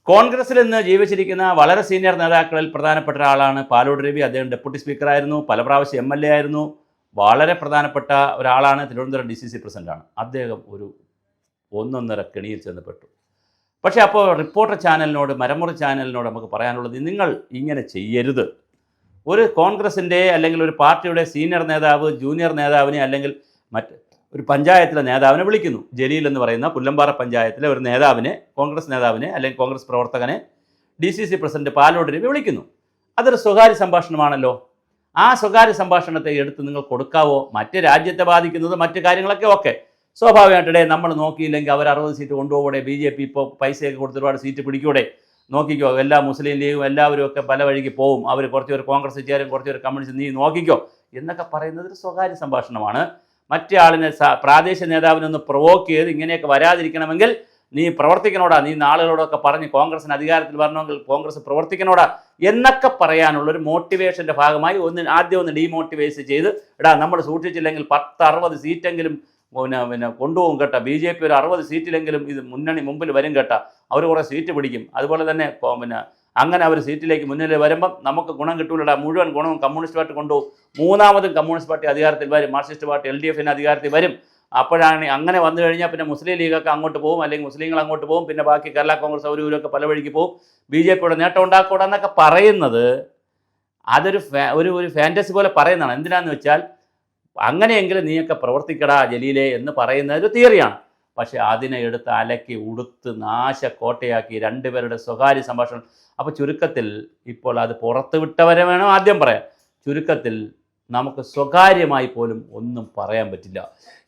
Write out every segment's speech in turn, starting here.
കോൺഗ്രസിൽ ഇന്ന് ജീവിച്ചിരിക്കുന്ന വളരെ സീനിയർ നേതാക്കളിൽ പ്രധാനപ്പെട്ട ഒരാളാണ് പാലോട് രവി. അദ്ദേഹം ഡെപ്യൂട്ടി സ്പീക്കറായിരുന്നു, പല പ്രാവശ്യം MLA ആയിരുന്നു, വളരെ പ്രധാനപ്പെട്ട ഒരാളാണ്. തിരുവനന്തപുരം DCC പ്രസിഡൻ്റാണ്. അദ്ദേഹം ഒരു ഒന്നൊന്നര കെണിയിൽ ചെന്നപ്പെട്ടു. പക്ഷേ അപ്പോൾ റിപ്പോർട്ടർ ചാനലിനോട്, മരമുറി ചാനലിനോട് നമുക്ക് പറയാനുള്ളത്, നിങ്ങൾ ഇങ്ങനെ ചെയ്യരുത്. ഒരു കോൺഗ്രസിൻ്റെ അല്ലെങ്കിൽ ഒരു പാർട്ടിയുടെ സീനിയർ നേതാവ് ജൂനിയർ നേതാവിനെ അല്ലെങ്കിൽ ഒരു പഞ്ചായത്തിലെ നേതാവിനെ വിളിക്കുന്നു. ജലീൽ എന്ന് പറയുന്ന പുല്ലമ്പാറ പഞ്ചായത്തിലെ ഒരു നേതാവിനെ, കോൺഗ്രസ് നേതാവിനെ അല്ലെങ്കിൽ കോൺഗ്രസ് പ്രവർത്തകനെ DCC പ്രസിഡന്റ് പാലോട് രവി വിളിക്കുന്നു. അതൊരു സ്വകാര്യ സംഭാഷണമാണല്ലോ. ആ സ്വകാര്യ സംഭാഷണത്തെ എടുത്ത് നിങ്ങൾ കൊടുക്കാവോ? മറ്റ് രാജ്യത്തെ ബാധിക്കുന്നത് മറ്റു കാര്യങ്ങളൊക്കെ ഓക്കെ, സ്വാഭാവികമായിട്ടിടെ നമ്മൾ നോക്കിയില്ലെങ്കിൽ അവർ 60 സീറ്റ് കൊണ്ടുപോകൂടെ, BJP ഇപ്പോൾ പൈസയൊക്കെ കൊടുത്ത് ഒരുപാട് സീറ്റ് പിടിക്കൂടെ, നോക്കിക്കോ, എല്ലാ മുസ്ലിം ലീഗും എല്ലാവരും ഒക്കെ പല വഴിക്ക് പോവും, അവർ കുറച്ചുപേർ കോൺഗ്രസ് ചേരും, കുറച്ചുപേർ കമ്മ്യൂണിസ്റ്റ്, നീ നോക്കിക്കോ എന്നൊക്കെ പറയുന്നത് ഒരു സ്വകാര്യ സംഭാഷണമാണ്. മറ്റേ ആളിനെ പ്രാദേശിക നേതാവിനൊന്ന് പ്രൊവോക്ക് ചെയ്ത് ഇങ്ങനെയൊക്കെ വരാതിരിക്കണമെങ്കിൽ നീ പ്രവർത്തിക്കണോടാ, നീ നാളുകളോടൊക്കെ പറഞ്ഞ് കോൺഗ്രസിന് അധികാരത്തിൽ വരണമെങ്കിൽ കോൺഗ്രസ് പ്രവർത്തിക്കണോടാ എന്നൊക്കെ പറയാനുള്ളൊരു മോട്ടിവേഷൻ്റെ ഭാഗമായി ആദ്യം ഒന്ന് ഡീമോട്ടിവേറ്റ് ചെയ്ത്, എടാ നമ്മൾ സൂക്ഷിച്ചില്ലെങ്കിൽ 10-60 സീറ്റെങ്കിലും പിന്നെ കൊണ്ടുപോകും കേട്ടോ, BJP ഒരു 60 സീറ്റിലെങ്കിലും ഇത് മുമ്പിൽ വരും കേട്ടോ, അവർ കുറേ സീറ്റ് പിടിക്കും, അതുപോലെ തന്നെ അങ്ങനെ അവർ സീറ്റിലേക്ക് മുന്നിൽ വരുമ്പം നമുക്ക് ഗുണം കിട്ടൂലടാ, മുഴുവൻ ഗുണവും കമ്മ്യൂണിസ്റ്റ് പാർട്ടി കൊണ്ടുപോകും, മൂന്നാമതും കമ്മ്യൂണിസ്റ്റ് പാർട്ടി അധികാരത്തിൽ വരും, മാർക്സിസ്റ്റ് പാർട്ടി LDF അധികാരത്തിൽ വരും. അപ്പോഴാണ് അങ്ങനെ വന്നു കഴിഞ്ഞാൽ പിന്നെ മുസ്ലിം ലീഗൊക്കെ അങ്ങോട്ട് പോകും, അല്ലെങ്കിൽ മുസ്ലിങ്ങൾ അങ്ങോട്ട് പോകും, പിന്നെ ബാക്കി കേരള കോൺഗ്രസ് അവരൊക്കെ പല വഴിക്ക് പോകും, BJPയുടെ നേട്ടം ഉണ്ടാക്കൂടാ എന്നൊക്കെ പറയുന്നത് അതൊരു ഒരു ഫാൻറ്റസി പോലെ പറയുന്നതാണ്. എന്തിനാന്ന് വെച്ചാൽ അങ്ങനെയെങ്കിലും നീയൊക്കെ പ്രവർത്തിക്കടാ ജലീലെ എന്ന് പറയുന്ന ഒരു തിയറിയാണ്. പക്ഷേ അതിനെ എടുത്ത് അലക്കി ഉടുത്ത് നാശക്കോട്ടയാക്കി രണ്ടുപേരുടെ സ്വകാര്യ സംഭാഷണം. അപ്പോൾ ചുരുക്കത്തിൽ ഇപ്പോൾ അത് പുറത്ത് വിട്ടവരെ വേണം ആദ്യം പറയാം. ചുരുക്കത്തിൽ നമുക്ക് സ്വകാര്യമായി പോലും ഒന്നും പറയാൻ പറ്റില്ല.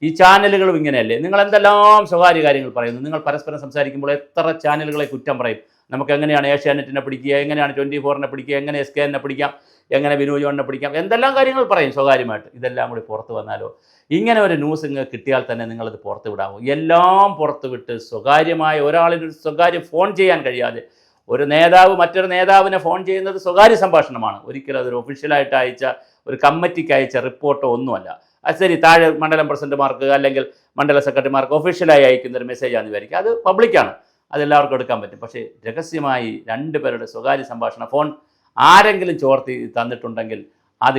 ഈ ചാനലുകളും ഇങ്ങനെയല്ലേ, നിങ്ങൾ എന്തെല്ലാം സ്വകാര്യ കാര്യങ്ങൾ പറയുന്നു. നിങ്ങൾ പരസ്പരം സംസാരിക്കുമ്പോൾ എത്ര ചാനലുകളെ കുറ്റം പറയും. നമുക്ക് എങ്ങനെയാണ് ഏഷ്യാനെറ്റിനെ പിടിക്കുക, എങ്ങനെയാണ് 24നെ പിടിക്കുക, എങ്ങനെ SKNനെ പിടിക്കാം, എങ്ങനെ വിനോദ് ജോണിനെ പിടിക്കാം, എന്തെല്ലാം കാര്യങ്ങൾ പറയും സ്വകാര്യമായിട്ട്. ഇതെല്ലാം കൂടി പുറത്ത് വന്നാലോ? ഇങ്ങനെ ഒരു ന്യൂസ് ഇങ്ങ് കിട്ടിയാൽ തന്നെ നിങ്ങളത് പുറത്ത് വിടാമോ? എല്ലാം പുറത്ത് വിട്ട് സ്വകാര്യമായ ഒരാളിനൊരു സ്വകാര്യം ഫോൺ ചെയ്യാൻ കഴിയാതെ ഒരു നേതാവ് മറ്റൊരു നേതാവിനെ ഫോൺ ചെയ്യുന്നത് സ്വകാര്യ സംഭാഷണമാണ്. ഒരിക്കലും അതൊരു ഒഫീഷ്യലായിട്ട് അയച്ച ഒരു കമ്മിറ്റിക്ക് അയച്ച റിപ്പോർട്ടോ ഒന്നുമല്ല. അത് ശരി, താഴെ മണ്ഡലം പ്രസിഡന്റുമാർക്ക് അല്ലെങ്കിൽ മണ്ഡല സെക്രട്ടറിമാർക്ക് ഒഫീഷ്യലായി അയക്കുന്ന ഒരു മെസ്സേജാണെന്ന് വിചാരിക്കുക, അത് പബ്ലിക്കാണ്, അതെല്ലാവർക്കും എടുക്കാൻ പറ്റും. പക്ഷേ രഹസ്യമായി രണ്ടുപേരുടെ സ്വകാര്യ സംഭാഷണ ഫോൺ ആരെങ്കിലും ചോർത്തി തന്നിട്ടുണ്ടെങ്കിൽ അത്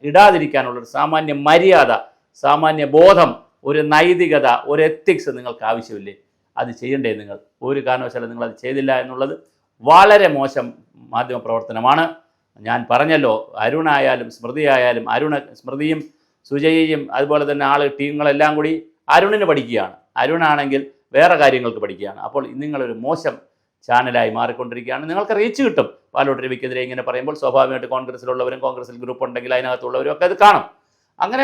ഇടാതിരിക്കാനുള്ളൊരു സാമാന്യ മര്യാദ, സാമാന്യ ബോധം, ഒരു നൈതികത, ഒരു എത്തിക്സ് നിങ്ങൾക്ക് ആവശ്യമില്ലേ? അത് ചെയ്യണ്ടേ നിങ്ങൾ? ഒരു കാരണവശാലും നിങ്ങളത് ചെയ്തില്ല എന്നുള്ളത് വളരെ മോശം മാധ്യമപ്രവർത്തനമാണ്. ഞാൻ പറഞ്ഞല്ലോ, അരുണായാലും സ്മൃതി ആയാലും, സ്മൃതിയും സുജയയും അതുപോലെ തന്നെ ടീമുകളെല്ലാം കൂടി അരുണിന് പഠിക്കുകയാണ്. അരുണാണെങ്കിൽ വേറെ കാര്യങ്ങൾക്ക് പഠിക്കുകയാണ്. അപ്പോൾ നിങ്ങളൊരു മോശം ചാനലായി മാറിക്കൊണ്ടിരിക്കുകയാണ്. നിങ്ങൾക്ക് റീച്ച് കിട്ടും. പാലോട് രവിക്കെതിരെ ഇങ്ങനെ പറയുമ്പോൾ സ്വാഭാവികമായിട്ട് കോൺഗ്രസിലുള്ളവരും കോൺഗ്രസിൽ ഗ്രൂപ്പ് ഉണ്ടെങ്കിൽ അതിനകത്തുള്ളവരും ഒക്കെ ഇത് കാണും. അങ്ങനെ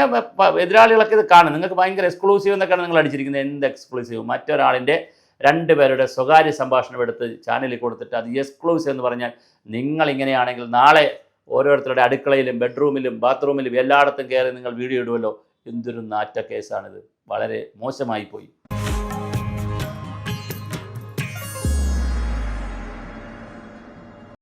എതിരാളികളൊക്കെ ഇത് കാണും. നിങ്ങൾക്ക് ഭയങ്കര എക്സ്ക്ലൂസീവ് എന്നൊക്കെയാണ് നിങ്ങൾ അടിച്ചിരിക്കുന്നത്. എന്ത് എക്സ്ക്ലൂസീവ്? മറ്റൊരാളിൻ്റെ രണ്ടുപേരുടെ സ്വകാര്യ സംഭാഷണം എടുത്ത് ചാനലിൽ കൊടുത്തിട്ട് അത് എക്സ്ക്ലൂസീവ് എന്ന് പറഞ്ഞാൽ, നിങ്ങളിങ്ങനെയാണെങ്കിൽ നാളെ ഓരോരുത്തരുടെ അടുക്കളയിലും ബെഡ്റൂമിലും ബാത്റൂമിലും എല്ലായിടത്തും കയറി നിങ്ങൾ വീഡിയോ ഇടുമല്ലോ. എന്തൊരു നാറ്റ കേസാണിത്. വളരെ മോശമായി പോയി.